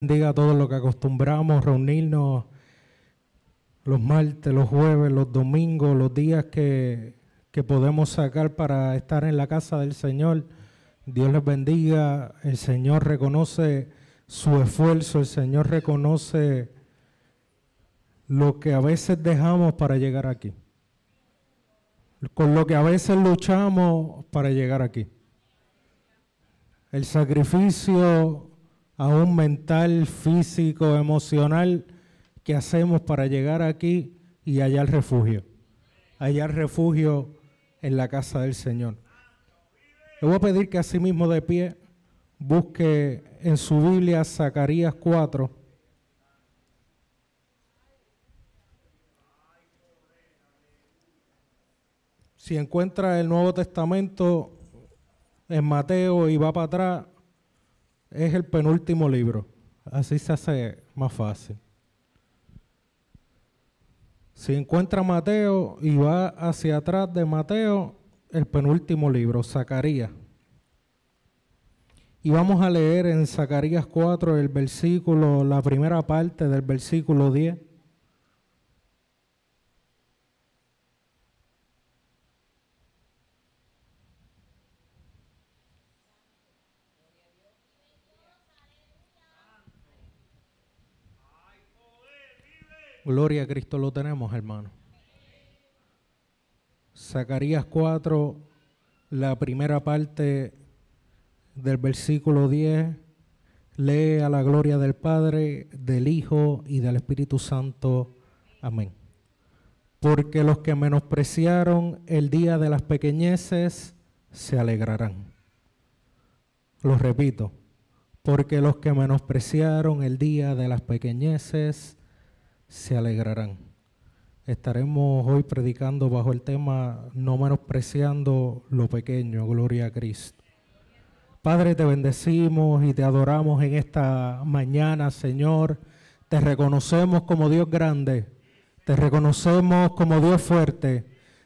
Bendiga a todos los que acostumbramos reunirnos los martes, los jueves, los domingos, los días que podemos sacar para estar en la casa del Señor. Dios les bendiga. El Señor reconoce su esfuerzo, el Señor reconoce lo que a veces dejamos para llegar aquí, con lo que a veces luchamos para llegar aquí. El sacrificio aún mental, físico, emocional que hacemos para llegar aquí y hallar refugio. Hallar refugio en la casa del Señor. Le voy a pedir que así mismo de pie busque en su Biblia Zacarías 4. Si encuentra el Nuevo Testamento en Mateo y va para atrás, es el penúltimo libro. Así se hace más fácil. Si encuentra Mateo y va hacia atrás de Mateo, el penúltimo libro, Zacarías. Y vamos a leer en Zacarías 4 el versículo, la primera parte del versículo 10. Gloria a Cristo, lo tenemos, hermano. Zacarías 4, la primera parte del versículo 10, lee a la gloria del Padre, del Hijo y del Espíritu Santo. Amén. Porque los que menospreciaron el día de las pequeñeces se alegrarán. Lo repito, porque los que menospreciaron el día de las pequeñeces se alegrarán. Estaremos hoy predicando bajo el tema no menospreciando lo pequeño. Gloria a Cristo. Padre, te bendecimos y te adoramos en esta mañana, Señor. Te reconocemos como Dios grande, te reconocemos como Dios fuerte,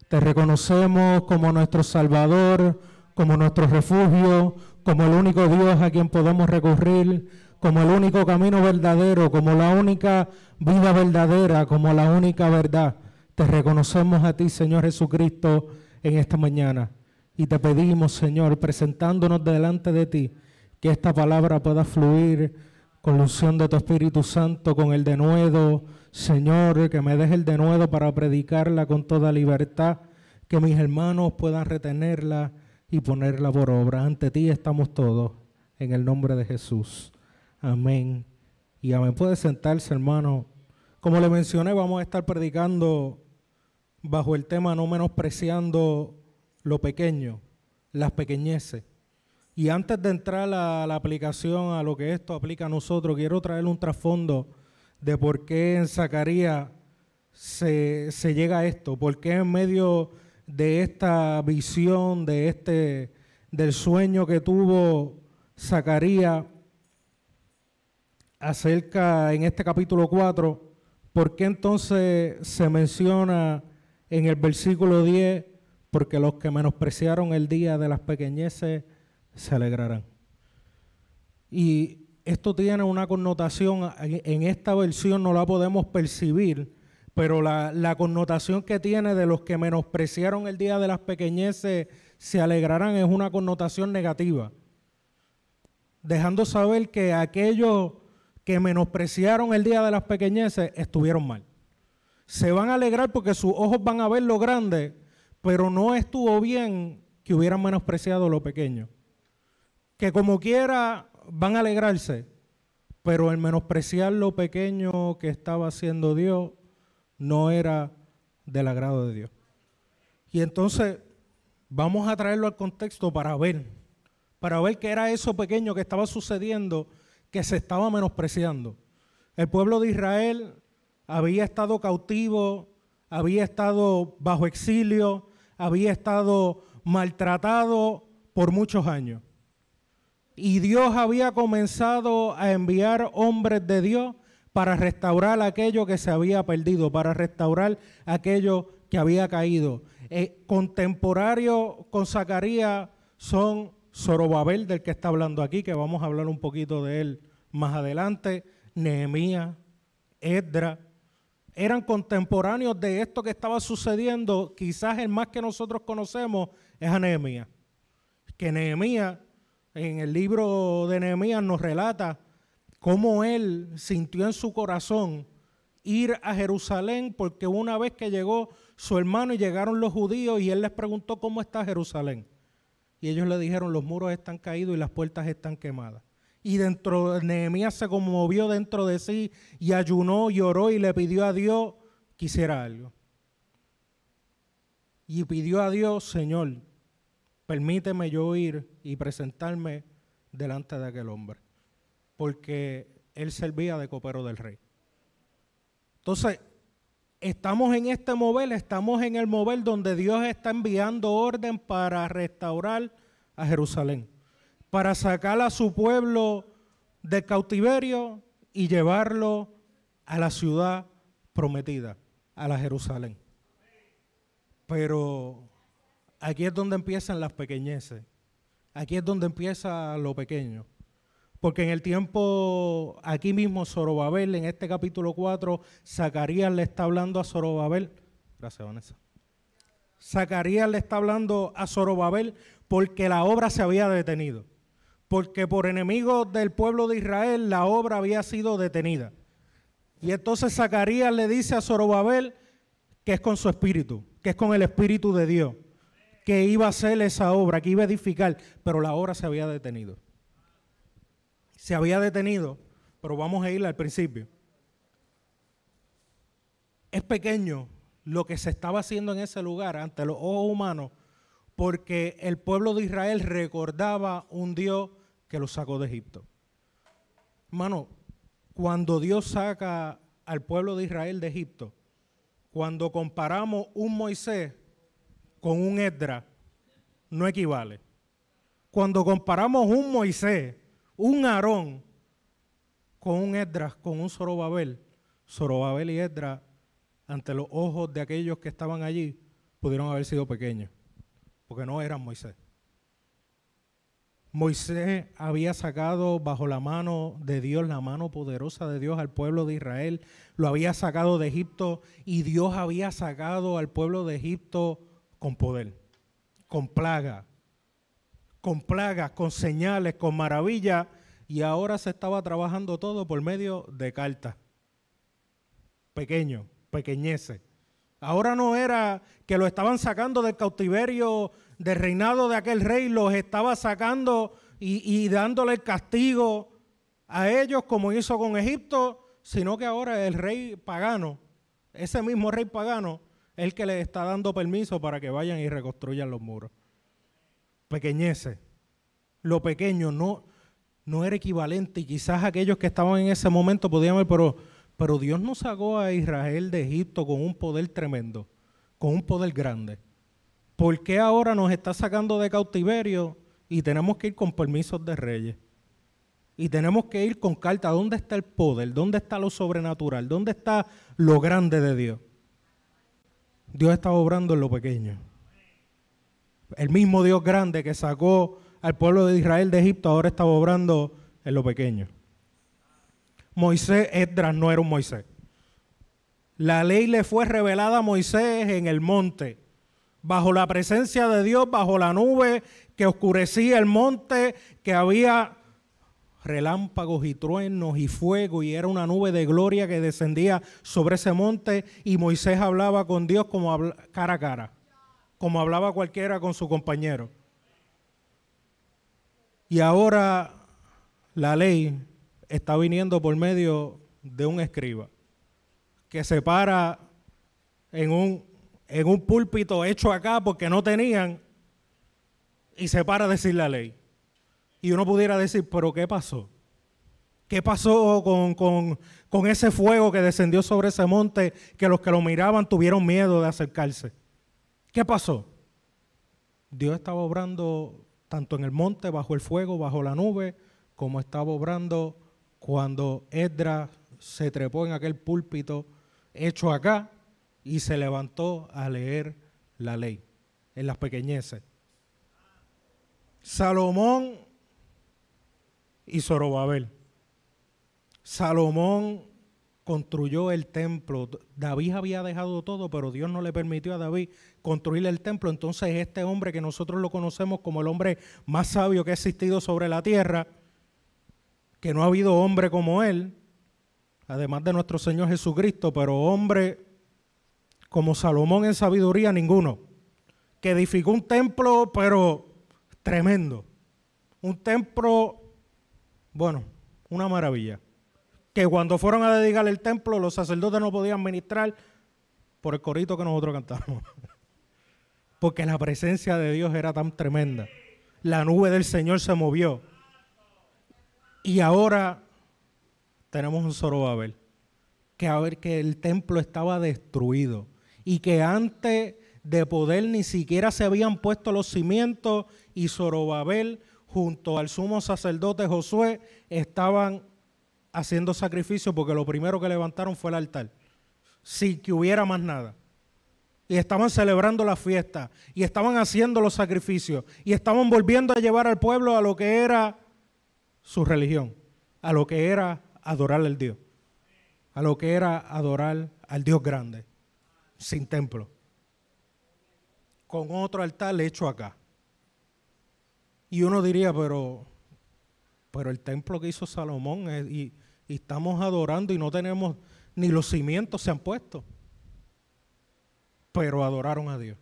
te reconocemos como nuestro Salvador, como nuestro refugio, como el único Dios a quien podemos recurrir, como el único camino verdadero, como la única vida verdadera, como la única verdad. Te reconocemos a ti, Señor Jesucristo, en esta mañana. Y te pedimos, Señor, presentándonos delante de ti, que esta palabra pueda fluir con la unción de tu Espíritu Santo, con el denuedo, Señor, que me deje el denuedo para predicarla con toda libertad, que mis hermanos puedan retenerla y ponerla por obra. Ante ti estamos todos, en el nombre de Jesús. Amén y amén. Puede sentarse, hermano. Como le mencioné, vamos a estar predicando bajo el tema no menospreciando lo pequeño, las pequeñeces. Y antes de entrar a la aplicación, a lo que esto aplica a nosotros, quiero traerle un trasfondo de por qué en Zacarías se llega a esto, por qué en medio de esta visión, del sueño que tuvo Zacarías acerca en este capítulo 4, ¿por qué entonces se menciona en el versículo 10, porque los que menospreciaron el día de las pequeñeces se alegrarán? Y esto tiene una connotación, en esta versión no la podemos percibir, pero la connotación que tiene de los que menospreciaron el día de las pequeñeces se alegrarán es una connotación negativa, dejando saber que aquellos que menospreciaron el día de las pequeñeces estuvieron mal. Se van a alegrar porque sus ojos van a ver lo grande, pero no estuvo bien que hubieran menospreciado lo pequeño. Que como quiera van a alegrarse, pero el menospreciar lo pequeño que estaba haciendo Dios no era del agrado de Dios. Y entonces vamos a traerlo al contexto para ver qué era eso pequeño que estaba sucediendo, que se estaba menospreciando. El pueblo de Israel había estado cautivo, había estado bajo exilio, había estado maltratado por muchos años. Y Dios había comenzado a enviar hombres de Dios para restaurar aquello que se había perdido, para restaurar aquello que había caído. Contemporáneo con Zacarías son Zorobabel, del que está hablando aquí, que vamos a hablar un poquito de él Más adelante, Nehemías, Esdras, eran contemporáneos de esto que estaba sucediendo. Quizás el más que nosotros conocemos es a Nehemías. Que Nehemías, en el libro de Nehemías nos relata cómo él sintió en su corazón ir a Jerusalén, porque una vez que llegó su hermano y llegaron los judíos y él les preguntó cómo está Jerusalén. Y ellos le dijeron, los muros están caídos y las puertas están quemadas. Y Nehemías se conmovió dentro de sí y ayunó y oró y le pidió a Dios que hiciera algo. Y pidió a Dios, Señor, permíteme yo ir y presentarme delante de aquel hombre, porque él servía de copero del rey. Entonces, estamos en este mover, estamos en el mover donde Dios está enviando orden para restaurar a Jerusalén, para sacar a su pueblo del cautiverio y llevarlo a la ciudad prometida, a la Jerusalén. Pero aquí es donde empiezan las pequeñeces, aquí es donde empieza lo pequeño. Porque en el tiempo, aquí mismo Zorobabel, en este capítulo 4, Zacarías le está hablando a Zorobabel. Gracias, Vanessa. Zacarías le está hablando a Zorobabel porque la obra se había detenido. Porque por enemigos del pueblo de Israel la obra había sido detenida. Y entonces Zacarías le dice a Zorobabel que es con su espíritu, que es con el espíritu de Dios, que iba a hacer esa obra, que iba a edificar, pero la obra se había detenido. Se había detenido, pero vamos a ir al principio. Es pequeño lo que se estaba haciendo en ese lugar ante los ojos humanos, porque el pueblo de Israel recordaba un Dios que los sacó de Egipto. Hermano, cuando Dios saca al pueblo de Israel de Egipto, cuando comparamos un Moisés con un Esdras, no equivale. Cuando comparamos un Moisés, un Aarón, con un Esdras, con un Zorobabel, Zorobabel y Esdras, ante los ojos de aquellos que estaban allí, pudieron haber sido pequeños, porque no eran Moisés. Moisés había sacado bajo la mano de Dios, la mano poderosa de Dios al pueblo de Israel, lo había sacado de Egipto y Dios había sacado al pueblo de Egipto con poder, con plagas, con señales, con maravillas, y ahora se estaba trabajando todo por medio de cartas. Pequeñeces. Ahora no era que lo estaban sacando del cautiverio del reinado de aquel rey, los estaba sacando y dándole el castigo a ellos como hizo con Egipto, sino que ahora el rey pagano, ese mismo rey pagano, es el que les está dando permiso para que vayan y reconstruyan los muros. Pequeñeces. Lo pequeño no era equivalente, y quizás aquellos que estaban en ese momento podían ver, pero Dios nos sacó a Israel de Egipto con un poder tremendo, con un poder grande. ¿Por qué ahora nos está sacando de cautiverio y tenemos que ir con permisos de reyes? Y tenemos que ir con carta. ¿Dónde está el poder? ¿Dónde está lo sobrenatural? ¿Dónde está lo grande de Dios? Dios está obrando en lo pequeño. El mismo Dios grande que sacó al pueblo de Israel de Egipto ahora está obrando en lo pequeño. Moisés, Esdras no era un Moisés. La ley le fue revelada a Moisés en el monte, bajo la presencia de Dios, bajo la nube que oscurecía el monte, que había relámpagos y truenos y fuego, y era una nube de gloria que descendía sobre ese monte, y Moisés hablaba con Dios como cara a cara, como hablaba cualquiera con su compañero. Y ahora la ley está viniendo por medio de un escriba que se para en un púlpito hecho acá porque no tenían, y se para a decir la ley. Y uno pudiera decir, ¿pero qué pasó? ¿Qué pasó con ese fuego que descendió sobre ese monte, que los que lo miraban tuvieron miedo de acercarse? ¿Qué pasó? Dios estaba obrando tanto en el monte, bajo el fuego, bajo la nube, como estaba obrando cuando Esdras se trepó en aquel púlpito hecho acá y se levantó a leer la ley en las pequeñeces. Salomón y Zorobabel. Salomón construyó el templo. David había dejado todo, pero Dios no le permitió a David construir el templo. Entonces este hombre que nosotros lo conocemos como el hombre más sabio que ha existido sobre la tierra, que no ha habido hombre como él, además de nuestro Señor Jesucristo, pero hombre como Salomón en sabiduría ninguno, que edificó un templo pero tremendo, un templo, bueno, una maravilla, que cuando fueron a dedicar el templo los sacerdotes no podían ministrar por el corito que nosotros cantamos, porque la presencia de Dios era tan tremenda, la nube del Señor se movió, y ahora tenemos un Zorobabel, que el templo estaba destruido, y que antes de poder ni siquiera se habían puesto los cimientos, y Zorobabel junto al sumo sacerdote Josué estaban haciendo sacrificio, porque lo primero que levantaron fue el altar, sin que hubiera más nada. Y estaban celebrando la fiesta, y estaban haciendo los sacrificios, y estaban volviendo a llevar al pueblo a lo que era su religión, a lo que era adorar al Dios, a lo que era adorar al Dios grande, sin templo, con otro altar hecho acá. Y uno diría, pero el templo que hizo Salomón y estamos adorando y no tenemos, ni los cimientos se han puesto. Pero adoraron a Dios.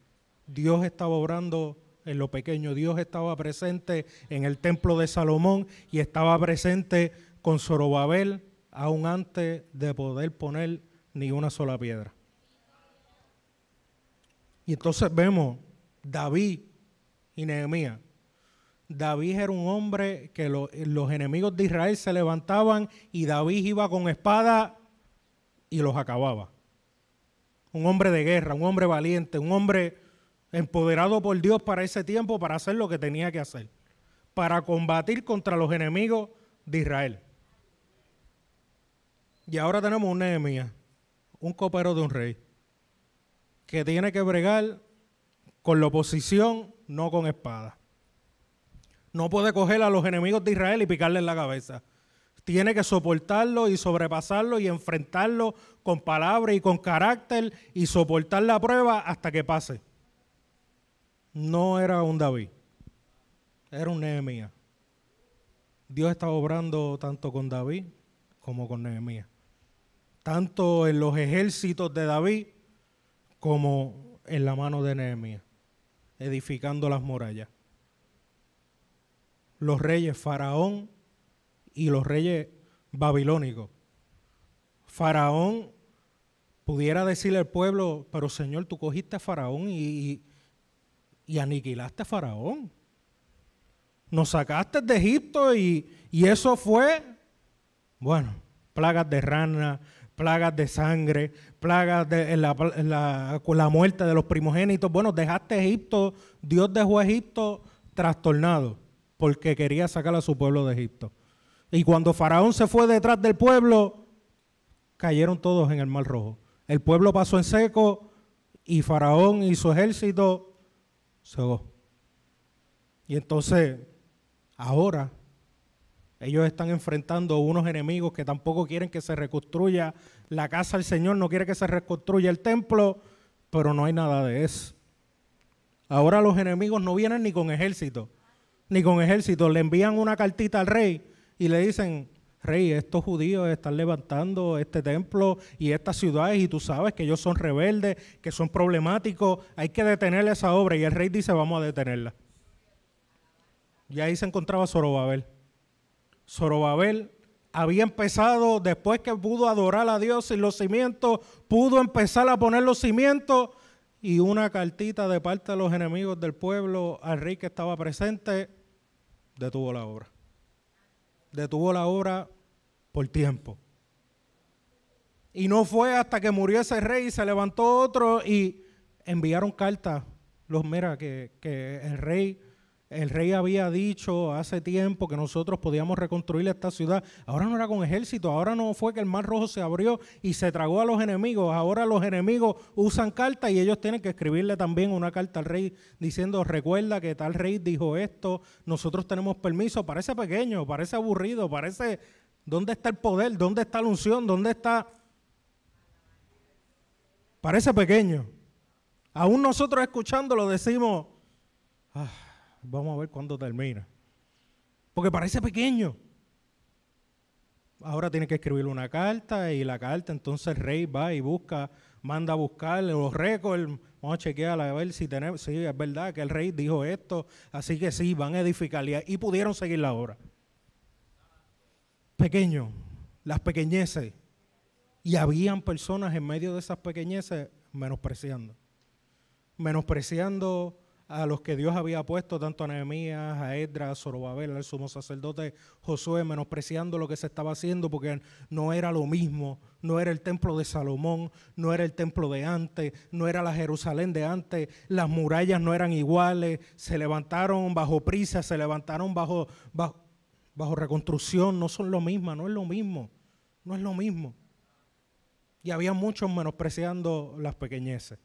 Dios estaba obrando en lo pequeño. Dios estaba presente en el templo de Salomón y estaba presente con Zorobabel aún antes de poder poner ni una sola piedra. Y entonces vemos David y Nehemías. David era un hombre que los enemigos de Israel se levantaban y David iba con espada y los acababa. Un hombre de guerra, un hombre valiente, un hombre empoderado por Dios para ese tiempo, para hacer lo que tenía que hacer, para combatir contra los enemigos de Israel. Y ahora tenemos un Nehemías, un copero de un rey, que tiene que bregar con la oposición, no con espada. No puede coger a los enemigos de Israel y picarles en la cabeza. Tiene que soportarlo y sobrepasarlo y enfrentarlo con palabra y con carácter y soportar la prueba hasta que pase. No era un David, era un Nehemías. Dios estaba obrando tanto con David como con Nehemías. Tanto en los ejércitos de David como en la mano de Nehemías, edificando las murallas. Los reyes Faraón y los reyes babilónicos. Faraón pudiera decirle al pueblo, pero Señor, tú cogiste a Faraón y aniquilaste a Faraón. Nos sacaste de Egipto y eso fue, bueno, plagas de rana, plagas de sangre, plagas de la muerte de los primogénitos. Bueno, dejaste Egipto, Dios dejó a Egipto trastornado porque quería sacar a su pueblo de Egipto. Y cuando Faraón se fue detrás del pueblo, cayeron todos en el Mar Rojo. El pueblo pasó en seco y Faraón y su ejército se ahogó. Y entonces, ahora, ellos están enfrentando unos enemigos que tampoco quieren que se reconstruya la casa del Señor, no quiere que se reconstruya el templo, pero no hay nada de eso. Ahora los enemigos no vienen ni con ejército, le envían una cartita al rey y le dicen, rey, estos judíos están levantando este templo y estas ciudades y tú sabes que ellos son rebeldes, que son problemáticos, hay que detener esa obra. Y el rey dice, vamos a detenerla. Y ahí se encontraba Zorobabel. Zorobabel había empezado, después que pudo adorar a Dios en los cimientos, pudo empezar a poner los cimientos y una cartita de parte de los enemigos del pueblo al rey que estaba presente, detuvo la obra. Detuvo la obra por tiempo. Y no fue hasta que murió ese rey y se levantó otro y enviaron cartas. Mira, que el rey había dicho hace tiempo que nosotros podíamos reconstruir esta ciudad. Ahora no era con ejército, ahora no fue que el Mar Rojo se abrió y se tragó a los enemigos. Ahora los enemigos usan cartas y ellos tienen que escribirle también una carta al rey diciendo, recuerda que tal rey dijo esto, nosotros tenemos permiso. Parece pequeño, parece aburrido, parece ¿Dónde está el poder? ¿Dónde está la unción? ¿Dónde está? Parece pequeño. Aún nosotros escuchándolo decimos, vamos a ver cuándo termina. Porque parece pequeño. Ahora tiene que escribir una carta y la carta, entonces el rey va y busca, manda a buscar los récords. Vamos a chequear a ver si tenemos, sí, es verdad que el rey dijo esto, así que sí, van a edificar y pudieron seguir la obra. Pequeño, las pequeñeces. Y habían personas en medio de esas pequeñeces menospreciando a los que Dios había puesto, tanto a Nehemías, a Esdras, a Zorobabel, al sumo sacerdote Josué, menospreciando lo que se estaba haciendo porque no era lo mismo, no era el templo de Salomón, no era el templo de antes, no era la Jerusalén de antes, las murallas no eran iguales, se levantaron bajo prisa, se levantaron bajo reconstrucción, no son lo mismo, no es lo mismo, no es lo mismo. Y había muchos menospreciando las pequeñeces,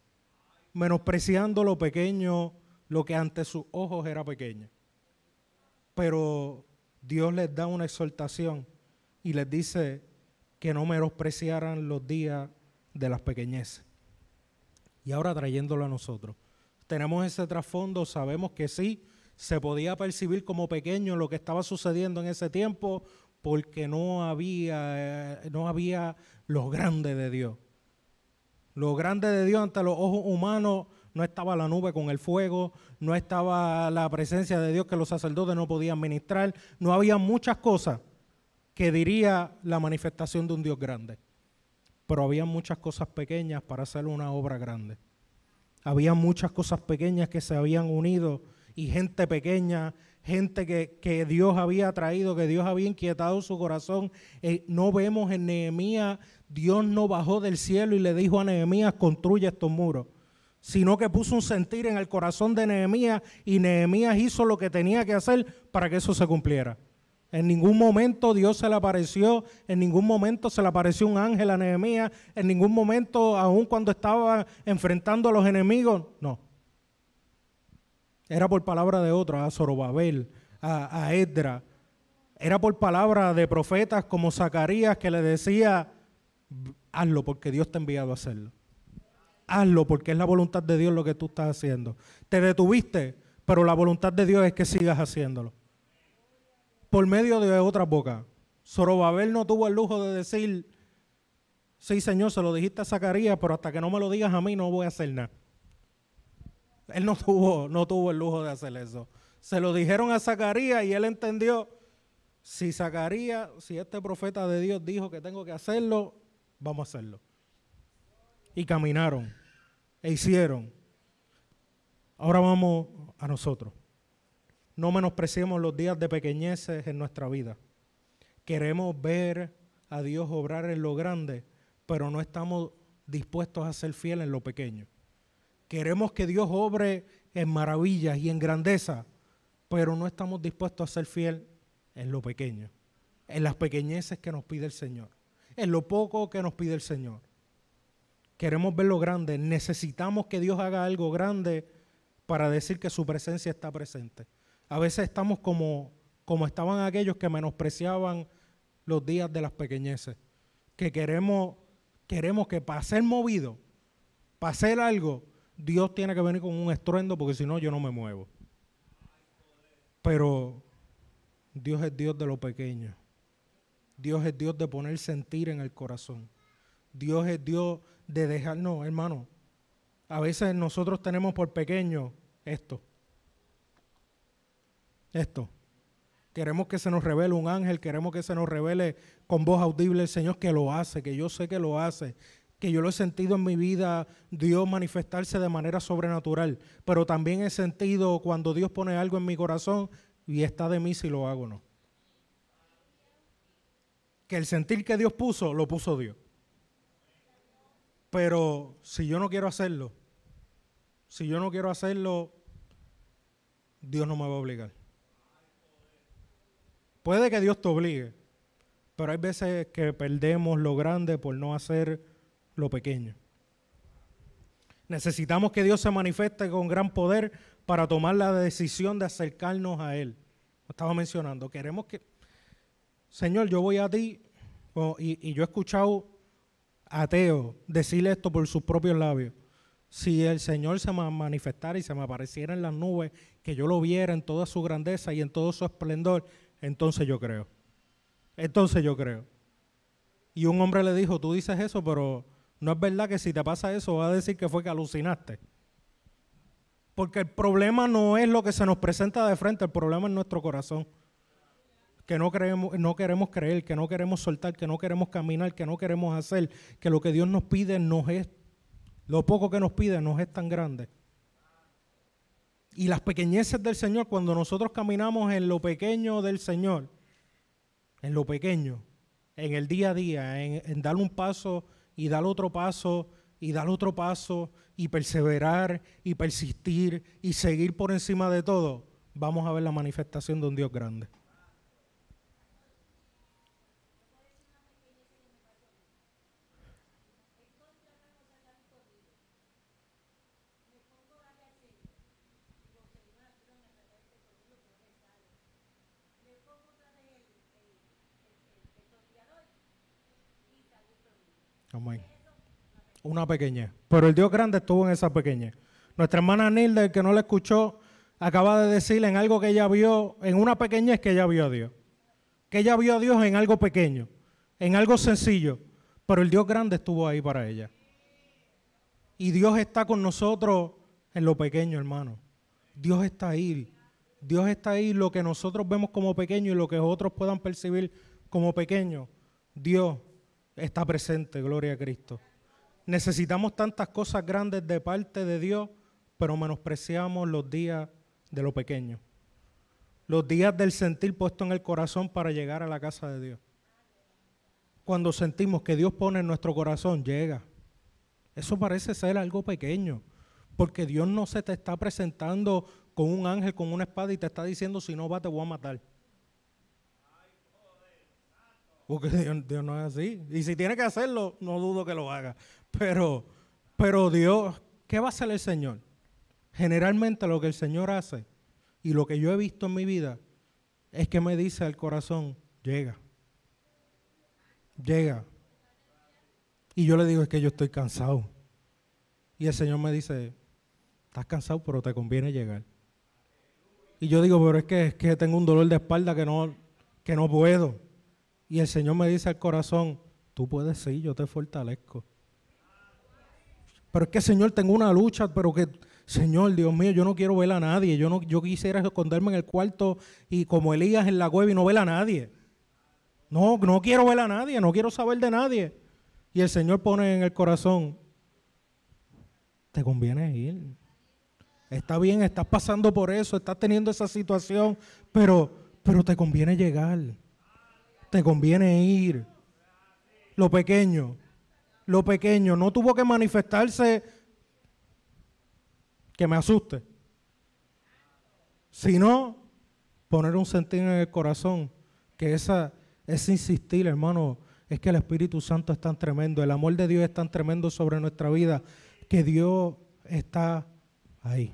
menospreciando lo pequeño, lo que ante sus ojos era pequeño. Pero Dios les da una exhortación y les dice que no menospreciaran los días de las pequeñeces. Y ahora trayéndolo a nosotros. Tenemos ese trasfondo, sabemos que sí, se podía percibir como pequeño lo que estaba sucediendo en ese tiempo porque no había lo grande de Dios. Lo grande de Dios ante los ojos humanos no estaba la nube con el fuego, no estaba la presencia de Dios que los sacerdotes no podían ministrar, no había muchas cosas que diría la manifestación de un Dios grande, pero había muchas cosas pequeñas para hacer una obra grande. Había muchas cosas pequeñas que se habían unido y gente pequeña, gente que Dios había traído, que Dios había inquietado su corazón. No vemos en Nehemías, Dios no bajó del cielo y le dijo a Nehemías, construye estos muros, sino que puso un sentir en el corazón de Nehemías y Nehemías hizo lo que tenía que hacer para que eso se cumpliera. En ningún momento Dios se le apareció, en ningún momento se le apareció un ángel a Nehemías, en ningún momento, aun cuando estaba enfrentando a los enemigos, no. Era por palabra de otros, a Zorobabel, a Esdras. Era por palabra de profetas como Zacarías que le decía, hazlo porque Dios te ha enviado a hacerlo. Hazlo porque es la voluntad de Dios lo que tú estás haciendo. Te detuviste, pero la voluntad de Dios es que sigas haciéndolo. Por medio de otras bocas. Zorobabel no tuvo el lujo de decir, sí Señor, se lo dijiste a Zacarías, pero hasta que no me lo digas a mí no voy a hacer nada. Él no tuvo el lujo de hacer eso. Se lo dijeron a Zacarías y él entendió, si este profeta de Dios dijo que tengo que hacerlo, vamos a hacerlo. Y caminaron, e hicieron. Ahora vamos a nosotros. No menospreciemos los días de pequeñeces en nuestra vida. Queremos ver a Dios obrar en lo grande, pero no estamos dispuestos a ser fieles en lo pequeño. Queremos que Dios obre en maravillas y en grandeza, pero no estamos dispuestos a ser fieles en lo pequeño, en las pequeñeces que nos pide el Señor, en lo poco que nos pide el Señor. Queremos ver lo grande, necesitamos que Dios haga algo grande para decir que su presencia está presente. A veces estamos como estaban aquellos que menospreciaban los días de las pequeñeces, que queremos que para ser movido, para hacer algo, Dios tiene que venir con un estruendo porque si no yo no me muevo. Pero Dios es Dios de lo pequeño. Dios es Dios de poner sentir en el corazón. Dios es Dios de dejar, no, hermano. A veces nosotros tenemos por pequeño esto. Queremos que se nos revele un ángel, queremos que se nos revele con voz audible el Señor que lo hace, que yo sé que lo hace, que yo lo he sentido en mi vida, Dios manifestarse de manera sobrenatural, pero también he sentido cuando Dios pone algo en mi corazón y está de mí si lo hago o no. Que el sentir que Dios puso, lo puso Dios. Pero si yo no quiero hacerlo, Dios no me va a obligar. Puede que Dios te obligue, pero hay veces que perdemos lo grande por no hacer lo pequeño. Necesitamos que Dios se manifieste con gran poder para tomar la decisión de acercarnos a Él. Lo estaba mencionando. Señor, yo voy a ti, y yo he escuchado ateos decirle esto por sus propios labios. Si el Señor se me manifestara y se me apareciera en las nubes, que yo lo viera en toda su grandeza y en todo su esplendor, entonces yo creo. Entonces yo creo. Y un hombre le dijo, tú dices eso, pero no es verdad que si te pasa eso, vas a decir que fue que alucinaste. Porque el problema no es lo que se nos presenta de frente, el problema es nuestro corazón. Que no queremos creer, que no queremos soltar, que no queremos caminar, que no queremos hacer, que lo que Dios nos pide nos es, lo poco que nos pide nos es tan grande. Y las pequeñeces del Señor, cuando nosotros caminamos en lo pequeño del Señor, en lo pequeño, en el día a día, en dar un paso y dar otro paso y dar otro paso y perseverar y persistir y seguir por encima de todo, vamos a ver la manifestación de un Dios grande. Amén. Una pequeñez. Pero el Dios grande estuvo en esa pequeñez. Nuestra hermana Nilda, el que no la escuchó, acaba de decirle en algo que ella vio, en una pequeñez que ella vio a Dios. Que ella vio a Dios en algo pequeño, en algo sencillo. Pero el Dios grande estuvo ahí para ella. Y Dios está con nosotros en lo pequeño, hermano. Dios está ahí. Dios está ahí, lo que nosotros vemos como pequeño y lo que otros puedan percibir como pequeño. Dios está presente, gloria a Cristo. Necesitamos tantas cosas grandes de parte de Dios, pero menospreciamos los días de lo pequeño. Los días del sentir puesto en el corazón para llegar a la casa de Dios. Cuando sentimos que Dios pone en nuestro corazón, llega. Eso parece ser algo pequeño, porque Dios no se te está presentando con un ángel, con una espada y te está diciendo, si no va te voy a matar. Porque Dios no es así. Y si tiene que hacerlo, no dudo que lo haga. Pero Dios, ¿qué va a hacer el Señor? Generalmente lo que el Señor hace y lo que yo he visto en mi vida es que me dice al corazón, llega. Llega. Y yo le digo, es que yo estoy cansado. Y el Señor me dice, estás cansado, pero te conviene llegar. Y yo digo, pero es que tengo un dolor de espalda que no puedo. Y el Señor me dice al corazón, tú puedes sí, yo te fortalezco. Pero es que, Señor, tengo una lucha, pero que, Señor, Dios mío, yo no quiero ver a nadie. Yo quisiera esconderme en el cuarto y como Elías en la cueva y no ver a nadie. No quiero ver a nadie, no quiero saber de nadie. Y el Señor pone en el corazón, te conviene ir. Está bien, estás pasando por eso, estás teniendo esa situación, pero te conviene llegar. Te conviene ir. Lo pequeño, no tuvo que manifestarse que me asuste, sino poner un sentir en el corazón, que ese insistir, hermano, es que el Espíritu Santo es tan tremendo, el amor de Dios es tan tremendo sobre nuestra vida, que Dios está ahí.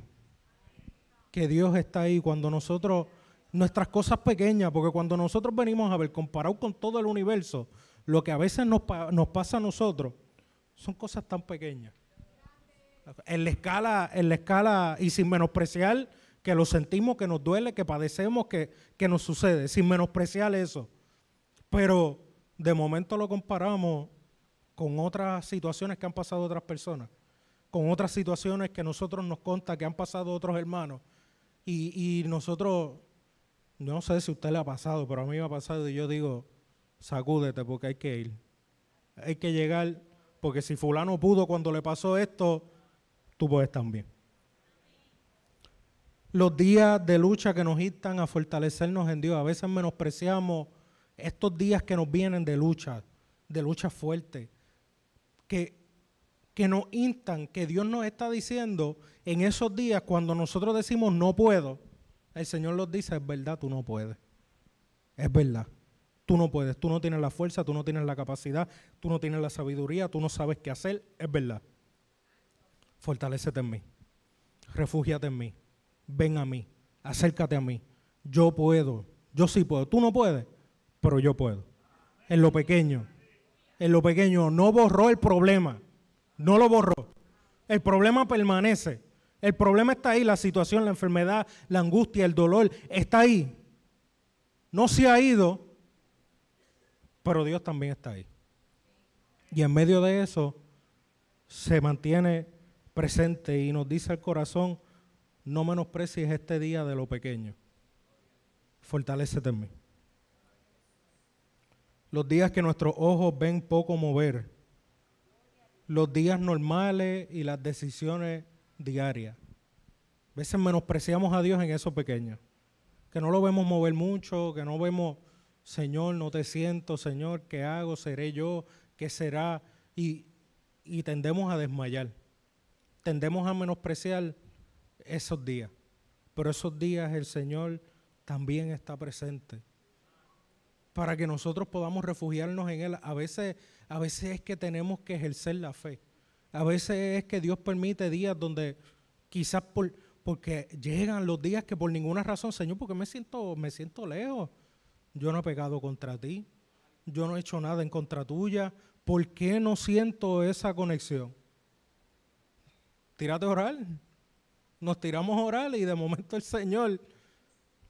Que Dios está ahí cuando nosotros, nuestras cosas pequeñas, porque cuando nosotros venimos a ver, comparado con todo el universo, lo que a veces nos pasa a nosotros, son cosas tan pequeñas. En la escala, y sin menospreciar que lo sentimos, que nos duele, que padecemos, que nos sucede, sin menospreciar eso. Pero de momento lo comparamos con otras situaciones que han pasado otras personas, con otras situaciones que nosotros nos conta que han pasado otros hermanos. Y nosotros, no sé si a usted le ha pasado, pero a mí me ha pasado y yo digo, sacúdete porque hay que ir. Hay que llegar, porque si fulano pudo cuando le pasó esto, tú puedes también. Los días de lucha que nos instan a fortalecernos en Dios, a veces menospreciamos estos días que nos vienen de lucha fuerte, que nos instan, que Dios nos está diciendo en esos días cuando nosotros decimos no puedo, el Señor nos dice, es verdad, tú no puedes. Es verdad, tú no puedes, tú no tienes la fuerza, tú no tienes la capacidad, tú no tienes la sabiduría, tú no sabes qué hacer, es verdad. Fortalécete en mí, refúgiate en mí, ven a mí, acércate a mí. Yo puedo, yo sí puedo, tú no puedes, pero yo puedo. En lo pequeño. En lo pequeño. No borró el problema. No lo borró. El problema permanece. El problema está ahí, la situación, la enfermedad, la angustia, el dolor, está ahí. No se ha ido, pero Dios también está ahí. Y en medio de eso se mantiene presente y nos dice al corazón, no menosprecies este día de lo pequeño. Fortalécete en mí. Los días que nuestros ojos ven poco mover, los días normales y las decisiones diarias. A veces menospreciamos a Dios en eso pequeño, que no lo vemos mover mucho, que no vemos, Señor, no te siento, Señor, ¿qué hago? ¿Seré yo? ¿Qué será? Y tendemos a desmayar, tendemos a menospreciar esos días, pero esos días el Señor también está presente para que nosotros podamos refugiarnos en Él. A veces es que tenemos que ejercer la fe, a veces es que Dios permite días donde quizás porque llegan los días que por ninguna razón, Señor, porque me siento lejos, yo no he pecado contra ti, yo no he hecho nada en contra tuya, ¿por qué no siento esa conexión? Tírate a orar. Nos tiramos a orar y de momento el Señor,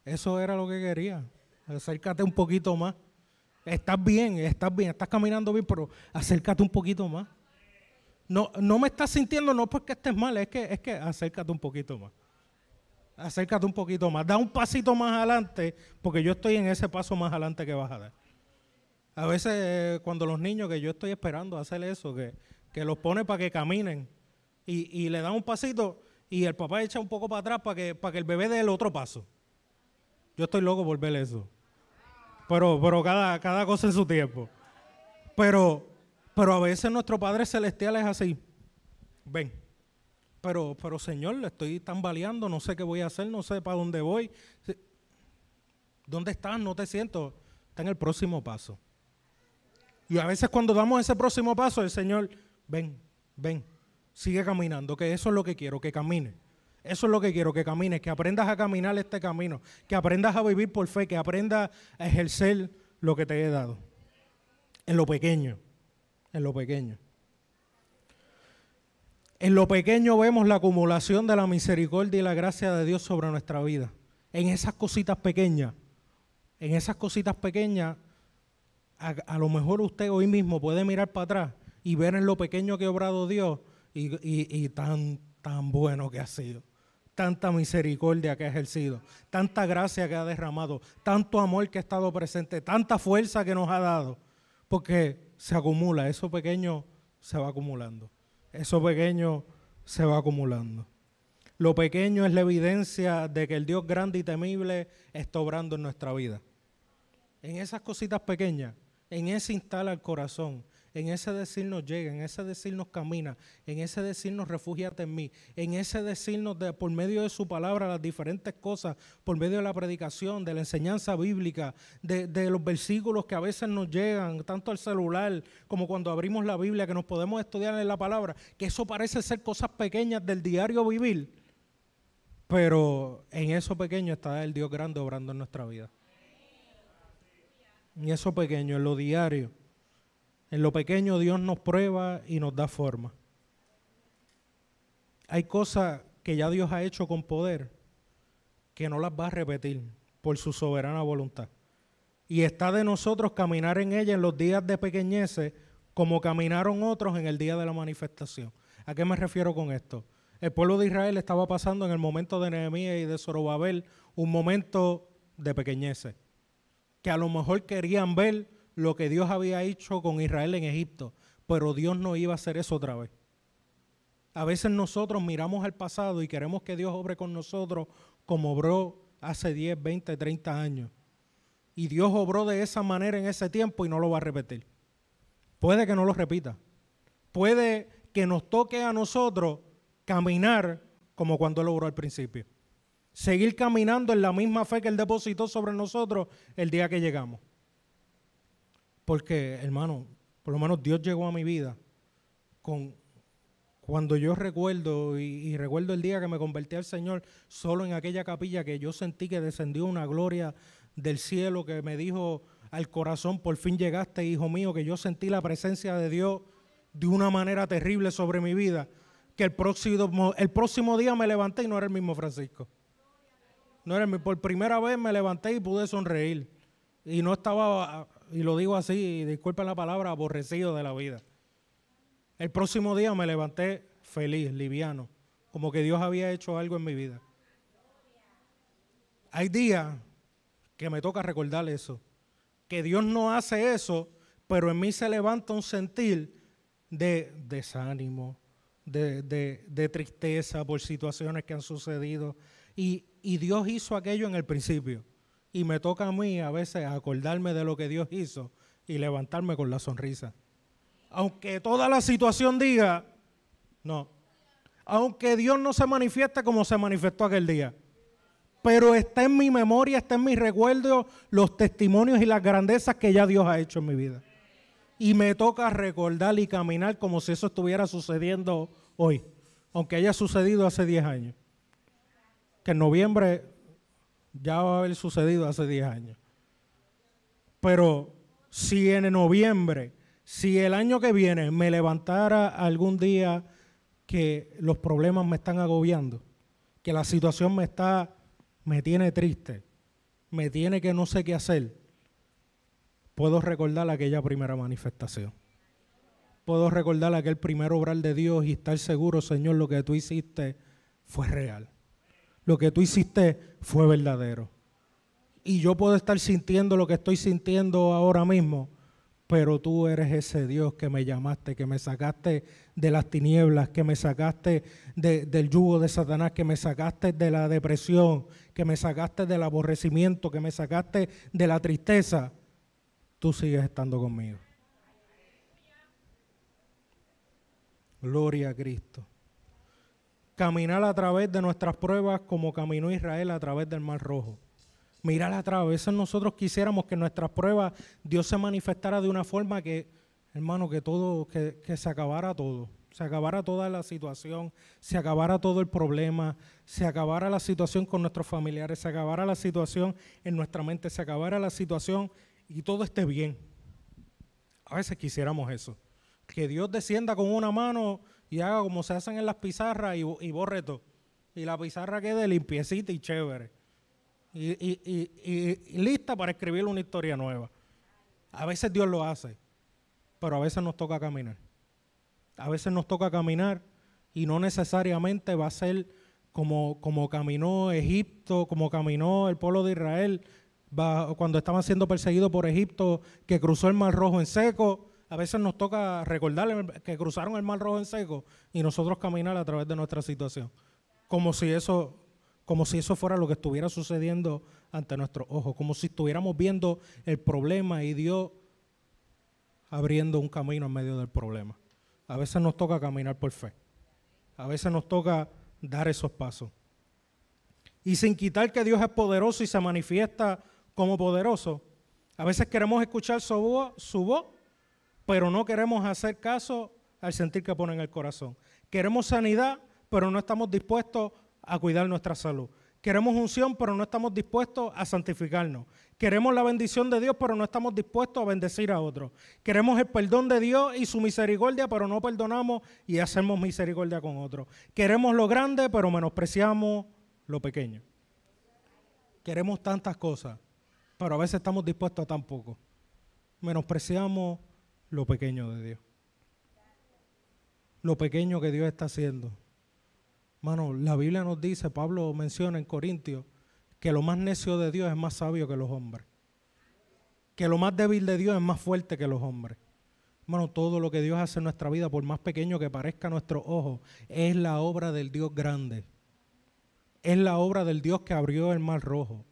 eso era lo que quería. Acércate un poquito más. Estás bien, estás caminando bien, pero acércate un poquito más. No me estás sintiendo, no porque estés mal, es que acércate un poquito más. Acércate un poquito más. Da un pasito más adelante, porque yo estoy en ese paso más adelante que vas a dar. A veces cuando los niños, que yo estoy esperando hacer eso, que los pone para que caminen y le dan un pasito y el papá echa un poco para atrás para que el bebé dé el otro paso. Yo estoy loco por ver eso. Pero cada cosa en su tiempo. Pero a veces nuestro Padre Celestial es así. Ven. Pero Señor, le estoy tambaleando, no sé qué voy a hacer, no sé para dónde voy. ¿Dónde estás? No te siento. Está en el próximo paso. Y a veces cuando damos ese próximo paso, el Señor, ven, sigue caminando, que eso es lo que quiero, que camine. Eso es lo que quiero, que camines, que aprendas a caminar este camino, que aprendas a vivir por fe, que aprendas a ejercer lo que te he dado. En lo pequeño, en lo pequeño. En lo pequeño vemos la acumulación de la misericordia y la gracia de Dios sobre nuestra vida. En esas cositas pequeñas, a lo mejor usted hoy mismo puede mirar para atrás y ver en lo pequeño que ha obrado Dios y tan bueno que ha sido. Tanta misericordia que ha ejercido, tanta gracia que ha derramado, tanto amor que ha estado presente, tanta fuerza que nos ha dado, porque se acumula, eso pequeño se va acumulando, eso pequeño se va acumulando. Lo pequeño es la evidencia de que el Dios grande y temible está obrando en nuestra vida. En esas cositas pequeñas, en ese instala el corazón, en ese decirnos llega, en ese decirnos camina, en ese decirnos refúgiate en mí, en ese decirnos por medio de su palabra las diferentes cosas, por medio de la predicación, de la enseñanza bíblica, de los versículos que a veces nos llegan, tanto al celular como cuando abrimos la Biblia, que nos podemos estudiar en la palabra, que eso parece ser cosas pequeñas del diario vivir, pero en eso pequeño está el Dios grande obrando en nuestra vida. En eso pequeño, en lo diario. En lo pequeño Dios nos prueba y nos da forma. Hay cosas que ya Dios ha hecho con poder que no las va a repetir por su soberana voluntad. Y está de nosotros caminar en ella en los días de pequeñeces como caminaron otros en el día de la manifestación. ¿A qué me refiero con esto? El pueblo de Israel estaba pasando en el momento de Nehemías y de Zorobabel un momento de pequeñeces, que a lo mejor querían ver lo que Dios había hecho con Israel en Egipto, pero Dios no iba a hacer eso otra vez. A veces nosotros miramos al pasado y queremos que Dios obre con nosotros como obró hace 10, 20, 30 años. Y Dios obró de esa manera en ese tiempo y no lo va a repetir. Puede que no lo repita. Puede que nos toque a nosotros caminar como cuando Él obró al principio. Seguir caminando en la misma fe que Él depositó sobre nosotros el día que llegamos. Porque, hermano, por lo menos Dios llegó a mi vida cuando yo recuerdo y recuerdo el día que me convertí al Señor, solo en aquella capilla que yo sentí que descendió una gloria del cielo que me dijo, al corazón. Por fin llegaste, hijo mío, que yo sentí la presencia de Dios de una manera terrible sobre mi vida, que el próximo día me levanté y no era el mismo Francisco. No era por primera vez me levanté y pude sonreír. Y no estaba, y lo digo así, disculpen la palabra, aborrecido de la vida. El próximo día me levanté feliz, liviano, como que Dios había hecho algo en mi vida. Hay días que me toca recordar eso, que Dios no hace eso, pero en mí se levanta un sentir de desánimo, de tristeza por situaciones que han sucedido. Y Dios hizo aquello en el principio. Y me toca a mí a veces acordarme de lo que Dios hizo y levantarme con la sonrisa. Aunque toda la situación diga, no. Aunque Dios no se manifieste como se manifestó aquel día. Pero está en mi memoria, está en mi recuerdo los testimonios y las grandezas que ya Dios ha hecho en mi vida. Y me toca recordar y caminar como si eso estuviera sucediendo hoy. Aunque haya sucedido hace 10 años. Que en noviembre ya va a haber sucedido hace 10 años. Pero si en noviembre, si el año que viene me levantara algún día que los problemas me están agobiando, que la situación me tiene triste, me tiene que no sé qué hacer, puedo recordar aquella primera manifestación. Puedo recordar aquel primer obrar de Dios y estar seguro, Señor, lo que tú hiciste fue real. Lo que tú hiciste fue verdadero. Y yo puedo estar sintiendo lo que estoy sintiendo ahora mismo, pero tú eres ese Dios que me llamaste, que me sacaste de las tinieblas, que me sacaste del yugo de Satanás, que me sacaste de la depresión, que me sacaste del aborrecimiento, que me sacaste de la tristeza. Tú sigues estando conmigo. Gloria a Cristo. Caminar a través de nuestras pruebas como caminó Israel a través del Mar Rojo. Mirar atrás. A veces nosotros quisiéramos que en nuestras pruebas Dios se manifestara de una forma que, hermano, que se acabara todo. Se acabara toda la situación, se acabara todo el problema, se acabara la situación con nuestros familiares, se acabara la situación en nuestra mente, se acabara la situación y todo esté bien. A veces quisiéramos eso. Que Dios descienda con una mano y haga como se hacen en las pizarras y borre todo. Y la pizarra quede limpiecita y chévere. Y lista para escribir una historia nueva. A veces Dios lo hace, pero a veces nos toca caminar. A veces nos toca caminar y no necesariamente va a ser como caminó Egipto, como caminó el pueblo de Israel cuando estaban siendo perseguidos por Egipto, que cruzó el Mar Rojo en seco. A veces nos toca recordar que cruzaron el Mar Rojo en seco y nosotros caminar a través de nuestra situación. Como si eso fuera lo que estuviera sucediendo ante nuestros ojos. Como si estuviéramos viendo el problema y Dios abriendo un camino en medio del problema. A veces nos toca caminar por fe. A veces nos toca dar esos pasos. Y sin quitar que Dios es poderoso y se manifiesta como poderoso, a veces queremos escuchar su voz, pero no queremos hacer caso al sentir que pone en el corazón. Queremos sanidad, pero no estamos dispuestos a cuidar nuestra salud. Queremos unción, pero no estamos dispuestos a santificarnos. Queremos la bendición de Dios, pero no estamos dispuestos a bendecir a otros. Queremos el perdón de Dios y su misericordia, pero no perdonamos y hacemos misericordia con otros. Queremos lo grande, pero menospreciamos lo pequeño. Queremos tantas cosas, pero a veces estamos dispuestos a tan poco. Menospreciamos lo pequeño de Dios. Lo pequeño que Dios está haciendo. Mano, la Biblia nos dice, Pablo menciona en Corintios, que lo más necio de Dios es más sabio que los hombres. Que lo más débil de Dios es más fuerte que los hombres. Mano, todo lo que Dios hace en nuestra vida, por más pequeño que parezca a nuestros ojos, es la obra del Dios grande. Es la obra del Dios que abrió el Mar Rojo.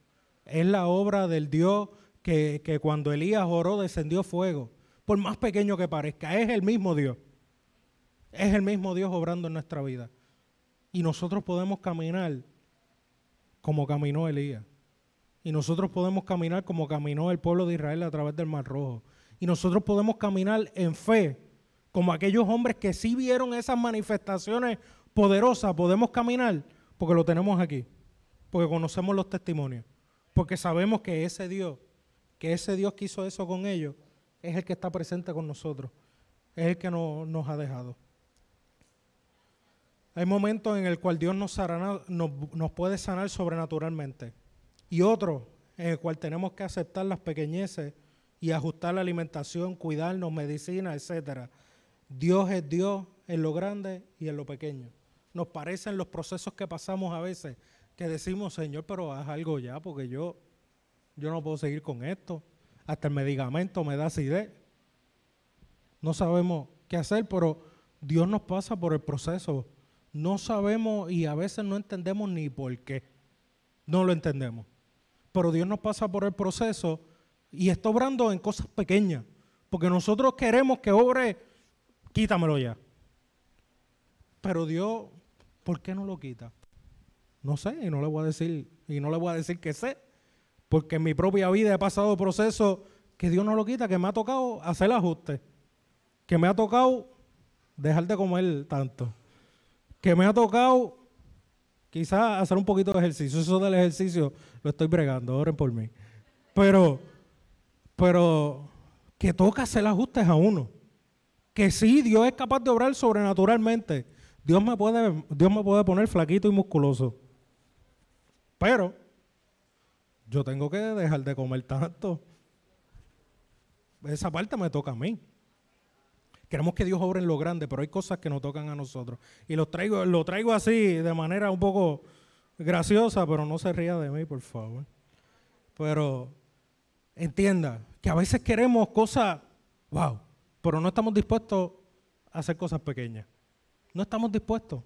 Es la obra del Dios que cuando Elías oró descendió fuego. Por más pequeño que parezca, es el mismo Dios. Es el mismo Dios obrando en nuestra vida. Y nosotros podemos caminar como caminó Elías. Y nosotros podemos caminar como caminó el pueblo de Israel a través del Mar Rojo. Y nosotros podemos caminar en fe, como aquellos hombres que sí vieron esas manifestaciones poderosas. Podemos caminar porque lo tenemos aquí, porque conocemos los testimonios, porque sabemos que ese Dios que ese Dios que hizo eso con ellos es el que está presente con nosotros, es el que nos ha dejado. Hay momentos en el cual Dios nos puede sanar sobrenaturalmente y otros en el cual tenemos que aceptar las pequeñeces y ajustar la alimentación, cuidarnos, medicina, etc. Dios es Dios en lo grande y en lo pequeño. Nos parecen los procesos que pasamos a veces que decimos, Señor, pero haz algo ya porque yo no puedo seguir con esto. Hasta el medicamento me da acidez. No sabemos qué hacer, pero Dios nos pasa por el proceso. No sabemos y a veces no entendemos ni por qué. No lo entendemos. Pero Dios nos pasa por el proceso y está obrando en cosas pequeñas. Porque nosotros queremos que obre, quítamelo ya. Pero Dios, ¿por qué no lo quita? No sé, y no le voy a decir que sé. Porque en mi propia vida he pasado procesos que Dios no lo quita, que me ha tocado hacer ajustes. Que me ha tocado dejar de comer tanto. Que me ha tocado quizás hacer un poquito de ejercicio. Eso del ejercicio lo estoy bregando, oren por mí. Pero que toca hacer ajustes a uno. Que sí, Dios es capaz de obrar sobrenaturalmente. Dios me puede poner flaquito y musculoso. Pero yo tengo que dejar de comer tanto. Esa parte me toca a mí. Queremos que Dios obre en lo grande, pero hay cosas que nos tocan a nosotros. Y lo traigo así, de manera un poco graciosa, pero no se ría de mí, por favor. Pero entienda que a veces queremos cosas, wow, pero no estamos dispuestos a hacer cosas pequeñas. No estamos dispuestos.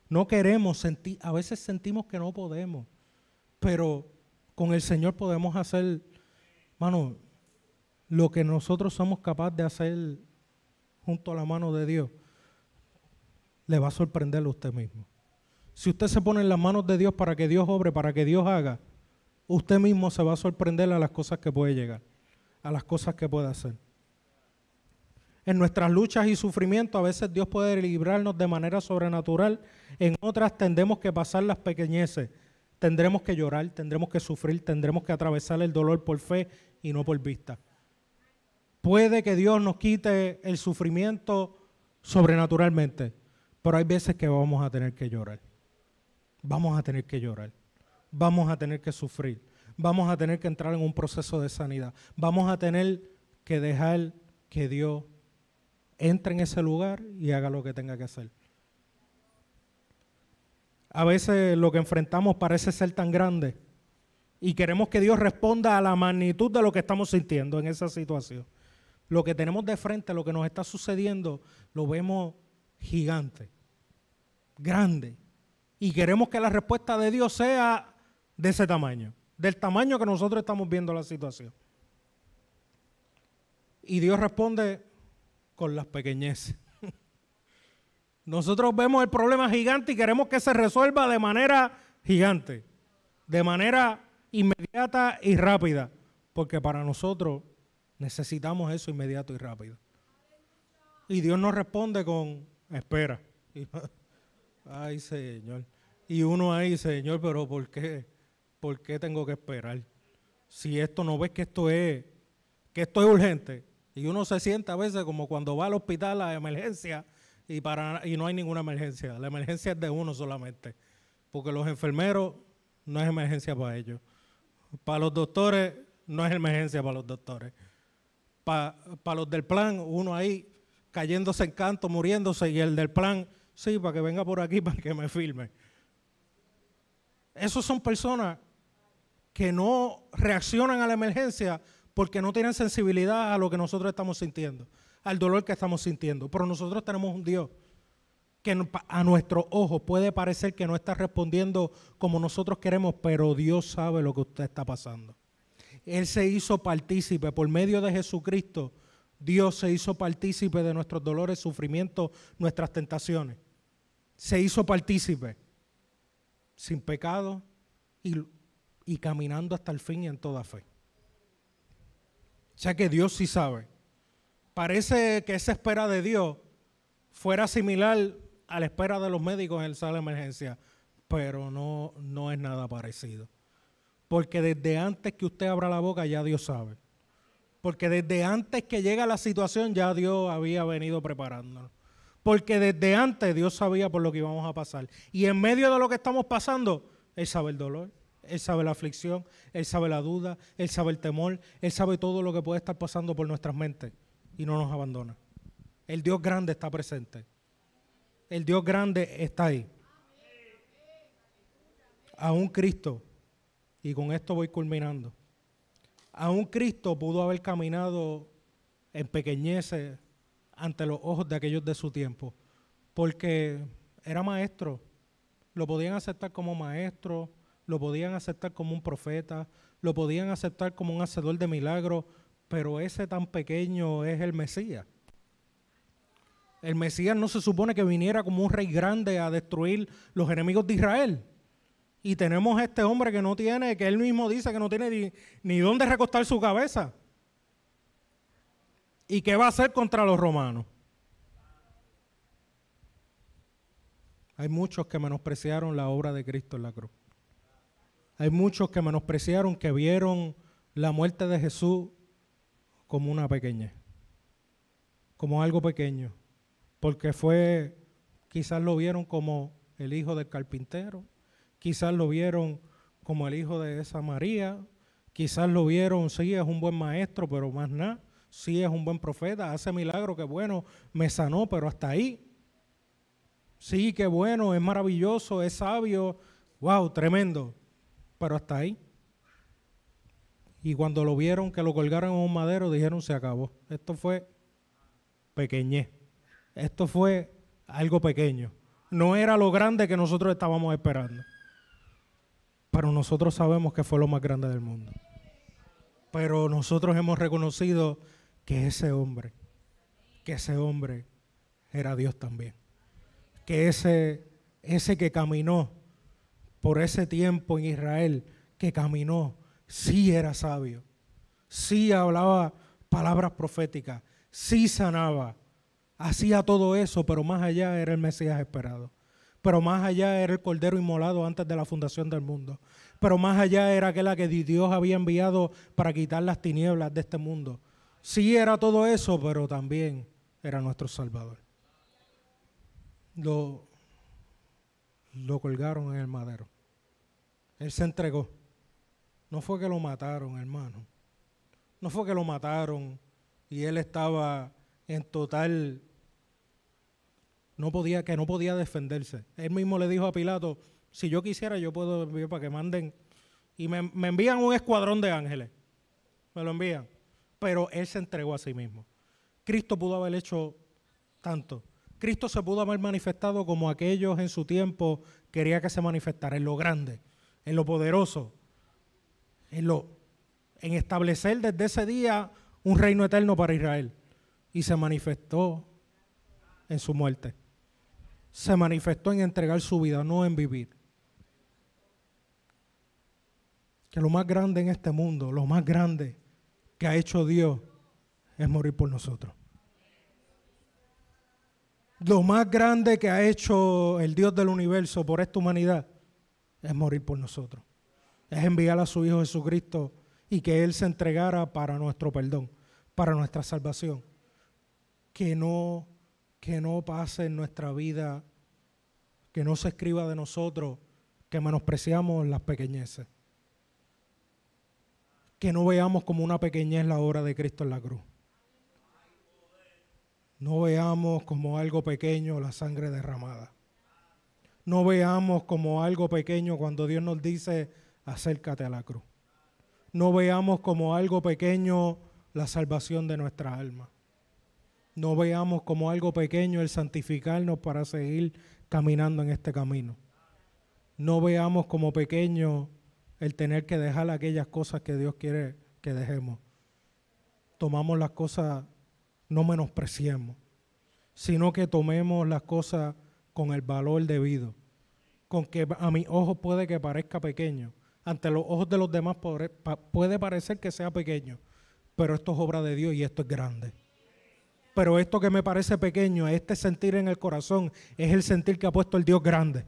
No queremos sentir, a veces sentimos que no podemos, pero con el Señor podemos hacer, mano, lo que nosotros somos capaces de hacer junto a la mano de Dios, le va a sorprender a usted mismo. Si usted se pone en las manos de Dios para que Dios obre, para que Dios haga, usted mismo se va a sorprender a las cosas que puede llegar, a las cosas que puede hacer. En nuestras luchas y sufrimientos a veces Dios puede librarnos de manera sobrenatural, en otras tendremos que pasar las pequeñeces, tendremos que llorar, tendremos que sufrir, tendremos que atravesar el dolor por fe y no por vista. Puede que Dios nos quite el sufrimiento sobrenaturalmente, pero hay veces que vamos a tener que llorar. Vamos a tener que llorar. Vamos a tener que sufrir. Vamos a tener que entrar en un proceso de sanidad. Vamos a tener que dejar que Dios entre en ese lugar y haga lo que tenga que hacer. A veces lo que enfrentamos parece ser tan grande y queremos que Dios responda a la magnitud de lo que estamos sintiendo en esa situación. Lo que tenemos de frente, lo que nos está sucediendo, lo vemos gigante, grande. Y queremos que la respuesta de Dios sea de ese tamaño, del tamaño que nosotros estamos viendo la situación. Y Dios responde con las pequeñeces. Nosotros vemos el problema gigante y queremos que se resuelva de manera gigante, de manera inmediata y rápida, porque para nosotros necesitamos eso inmediato y rápido. Y Dios nos responde con espera. Ay, Señor. Y uno ahí, Señor, pero ¿por qué? ¿Por qué tengo que esperar? Si esto no ves que esto es urgente. Y uno se siente a veces como cuando va al hospital a emergencia y no hay ninguna emergencia. La emergencia es de uno solamente. Porque los enfermeros no es emergencia para ellos. Para los doctores no es emergencia para los doctores. Para los del plan, uno ahí cayéndose en canto, muriéndose, y el del plan, sí, para que venga por aquí, para que me filme. Esos son personas que no reaccionan a la emergencia porque no tienen sensibilidad a lo que nosotros estamos sintiendo, al dolor que estamos sintiendo. Pero nosotros tenemos un Dios que a nuestros ojos puede parecer que no está respondiendo como nosotros queremos, pero Dios sabe lo que usted está pasando. Él se hizo partícipe por medio de Jesucristo. Dios se hizo partícipe de nuestros dolores, sufrimientos, nuestras tentaciones. Se hizo partícipe sin pecado y caminando hasta el fin y en toda fe. O sea que Dios sí sabe. Parece que esa espera de Dios fuera similar a la espera de los médicos en la sala de emergencia, pero no es nada parecido. Porque desde antes que usted abra la boca ya Dios sabe. Porque desde antes que llega la situación ya Dios había venido preparándonos. Porque desde antes Dios sabía por lo que íbamos a pasar. Y en medio de lo que estamos pasando, Él sabe el dolor, Él sabe la aflicción, Él sabe la duda, Él sabe el temor, Él sabe todo lo que puede estar pasando por nuestras mentes y no nos abandona. El Dios grande está presente. El Dios grande está ahí. Aún Cristo, y con esto voy culminando, aún Cristo pudo haber caminado en pequeñeces ante los ojos de aquellos de su tiempo, porque era maestro, lo podían aceptar como maestro, lo podían aceptar como un profeta, lo podían aceptar como un hacedor de milagros, pero ese tan pequeño es el Mesías. El Mesías no se supone que viniera como un rey grande a destruir los enemigos de Israel. Y tenemos a este hombre que no tiene, que él mismo dice que no tiene ni dónde recostar su cabeza. ¿Y qué va a hacer contra los romanos? Hay muchos que menospreciaron la obra de Cristo en la cruz. Hay muchos que menospreciaron, que vieron la muerte de Jesús como una pequeñez, como algo pequeño, porque quizás lo vieron como el hijo del carpintero, quizás lo vieron como el hijo de esa María, quizás lo vieron, sí, es un buen maestro, pero más nada, sí es un buen profeta, hace milagros, qué bueno, me sanó, pero hasta ahí. Sí, qué bueno, es maravilloso, es sabio, wow, tremendo, pero hasta ahí. Y cuando lo vieron que lo colgaron en un madero, dijeron se acabó. Esto fue pequeñez, esto fue algo pequeño. No era lo grande que nosotros estábamos esperando. Pero nosotros sabemos que fue lo más grande del mundo. Pero nosotros hemos reconocido que ese hombre era Dios también. Que ese que caminó por ese tiempo en Israel, que caminó, sí era sabio, sí hablaba palabras proféticas, sí sanaba, hacía todo eso, pero más allá era el Mesías esperado. Pero más allá era el Cordero inmolado antes de la fundación del mundo. Pero más allá era aquel a que Dios había enviado para quitar las tinieblas de este mundo. Sí era todo eso, pero también era nuestro Salvador. Lo colgaron en el madero. Él se entregó. No fue que lo mataron, hermano. No fue que lo mataron y él estaba en total... no podía defenderse. Él mismo le dijo a Pilato, si yo quisiera yo puedo enviar para que manden, y me envían un escuadrón de ángeles, me lo envían, pero él se entregó a sí mismo. Cristo pudo haber hecho tanto. Cristo se pudo haber manifestado como aquellos en su tiempo quería que se manifestara, en lo grande, en lo poderoso, en establecer desde ese día un reino eterno para Israel, y se manifestó en su muerte. Se manifestó en entregar su vida, no en vivir. Que lo más grande en este mundo, lo más grande que ha hecho Dios es morir por nosotros. Lo más grande que ha hecho el Dios del universo por esta humanidad es morir por nosotros. Es enviar a su Hijo Jesucristo y que Él se entregara para nuestro perdón, para nuestra salvación. Que no pase en nuestra vida, que no se escriba de nosotros que menospreciamos las pequeñeces. Que no veamos como una pequeñez la obra de Cristo en la cruz. No veamos como algo pequeño la sangre derramada. No veamos como algo pequeño cuando Dios nos dice acércate a la cruz. No veamos como algo pequeño la salvación de nuestra alma. No veamos como algo pequeño el santificarnos para seguir caminando en este camino. No veamos como pequeño el tener que dejar aquellas cosas que Dios quiere que dejemos. Tomamos las cosas, no menospreciemos, sino que tomemos las cosas con el valor debido. Con que a mis ojos puede que parezca pequeño, ante los ojos de los demás puede parecer que sea pequeño, pero esto es obra de Dios y esto es grande. Pero esto que me parece pequeño, este sentir en el corazón, es el sentir que ha puesto el Dios grande.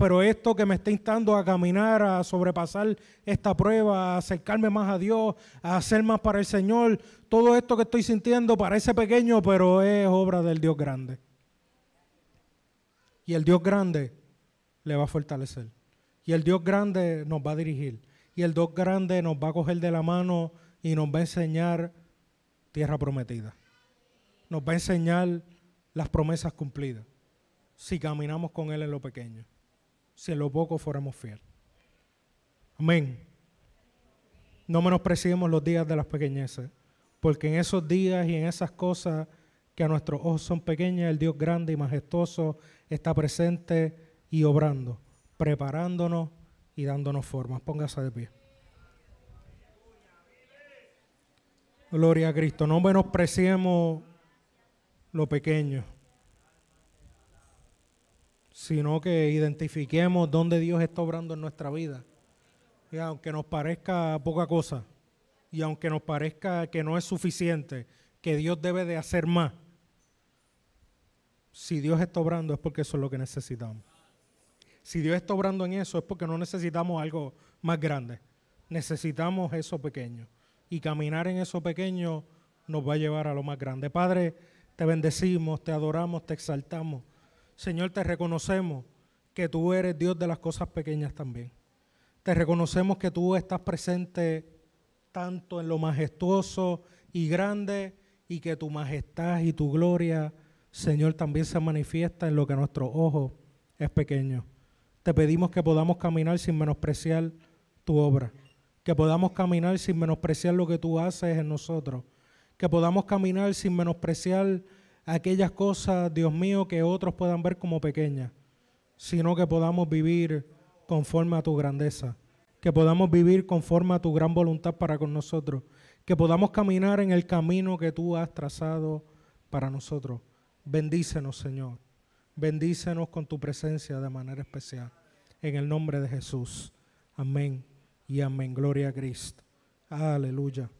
pero esto que me está instando a caminar, a sobrepasar esta prueba, a acercarme más a Dios, a hacer más para el Señor, todo esto que estoy sintiendo parece pequeño, pero es obra del Dios grande. Y el Dios grande le va a fortalecer. Y el Dios grande nos va a dirigir. Y el Dios grande nos va a coger de la mano y nos va a enseñar tierra prometida. Nos va a enseñar las promesas cumplidas. Si caminamos con Él en lo pequeño. Si en lo poco fuéramos fieles. Amén. No menospreciemos los días de las pequeñeces. Porque en esos días y en esas cosas que a nuestros ojos son pequeñas, el Dios grande y majestuoso está presente y obrando, preparándonos y dándonos formas. Póngase de pie. Gloria a Cristo. No menospreciemos lo pequeño, sino que identifiquemos dónde Dios está obrando en nuestra vida. Y aunque nos parezca poca cosa, y aunque nos parezca que no es suficiente, que Dios debe de hacer más, si Dios está obrando es porque eso es lo que necesitamos. Si Dios está obrando en eso es porque no necesitamos algo más grande. Necesitamos eso pequeño. Y caminar en eso pequeño nos va a llevar a lo más grande. Padre, te bendecimos, te adoramos, te exaltamos. Señor, te reconocemos que tú eres Dios de las cosas pequeñas también. Te reconocemos que tú estás presente tanto en lo majestuoso y grande y que tu majestad y tu gloria, Señor, también se manifiesta en lo que a nuestro ojo es pequeño. Te pedimos que podamos caminar sin menospreciar tu obra, que podamos caminar sin menospreciar lo que tú haces en nosotros, que podamos caminar sin menospreciar aquellas cosas, Dios mío, que otros puedan ver como pequeñas, sino que podamos vivir conforme a tu grandeza, que podamos vivir conforme a tu gran voluntad para con nosotros, que podamos caminar en el camino que tú has trazado para nosotros. Bendícenos, Señor. Bendícenos con tu presencia de manera especial. En el nombre de Jesús. Amén y amén. Gloria a Cristo. Aleluya.